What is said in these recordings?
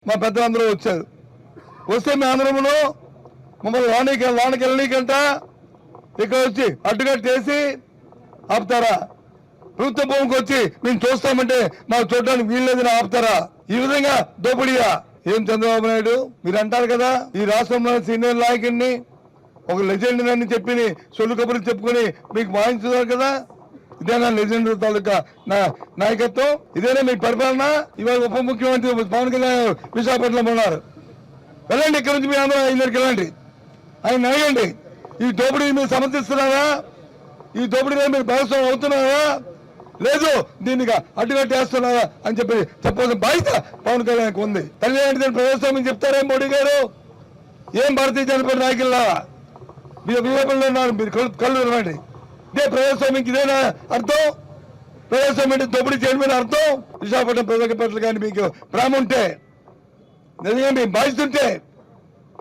మా పెద్దలందరూ వచ్చారు. వస్తే మీ ఆంధ్రములో మమ్మల్ని లోనికి వెళ్ళనీకంట ఇక్కడ వచ్చి అడ్డుకట్టేసి ఆపుతారా? ప్రభుత్వ భూమికి వచ్చి మేము చూస్తామంటే మాకు చూడడానికి వీల్లేదని ఆపుతారా? ఈ విధంగా దోపిడియా? ఏం చంద్రబాబు నాయుడు మీరు అంటారు కదా, ఈ రాష్ట్రంలో సీనియర్ నాయకుడిని ఒక లెజెండ్ అని చెప్పి సొల్లు కబుర్లు చెప్పుకొని మీకు వాయించుతారు కదా, ఇదేనా లెజెండ్ తాలూకా నాయకత్వం? ఇదేనా మీ పరిపాలన? ఇవాళ ఉప ముఖ్యమంత్రి పవన్ కళ్యాణ్ విశాఖపట్నంలో ఉన్నారు. వెళ్ళండి, ఇక్కడి నుంచి మీ అందరూ ఇద్దరికి వెళ్ళండి, ఆయన అడగండి ఈ దోపిడీ మీరు సమర్థిస్తున్నారా? ఈ దోపిడీలో మీరు భాగస్వామ్యం అవుతున్నారా? లేదు దీనికి అడ్డుకట్టేస్తున్నారా అని చెప్పాల్సిన బాధ్యత పవన్ కళ్యాణ్కి ఉంది. తల్లి ఏంటి ప్రజాస్వామ్యం చెప్తారేం మోడీ గారు? ఏం భారతీయ జనతా పార్టీ నాయకుల్లా మీరు వివేకంలో ఉన్నారు, మీరు కళ్ళు ఇవ్వండి. ఇదే ప్రజాస్వామ్యంకి ఇదేనా అర్థం? ప్రజాస్వామ్యం దోపిడీ చేయడమే అర్థం? విశాఖపట్నం ప్రజల పట్ల కానీ మీకు ప్రేమ ఉంటే, నిజంగా మీ బాధ్యత ఉంటే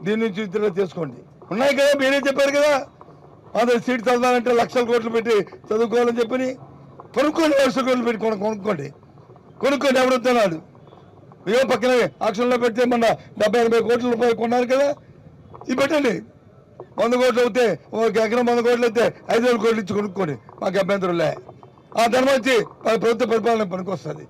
దీని నుంచి విత్డ్రా చేసుకోండి. ఉన్నాయి కదా, మీరే చెప్పారు కదా, అందరు సీట్ చదవాలంటే లక్షల కోట్లు పెట్టి చదువుకోవాలని చెప్పి కొనుక్కోండి, లక్షల కోట్లు పెట్టి కొనుక్కోండి. ఎవరు వస్తున్నాడు? ఏమో పక్కన ఆక్షన్లో పెడితే మొన్న 70-80 కోట్ల రూపాయలు కొన్నారు కదా, ఇవి పెట్టండి. 100 కోట్లు అవుతే ఒక ఎకరం 100 కోట్లు అయితే 5,000 కోట్లు ఇచ్చి కొనుక్కోండి, మాకు అభ్యంతరం లే. ఆ ధర్మం వచ్చి ప్రభుత్వ పరిపాలన పనికొస్తుంది.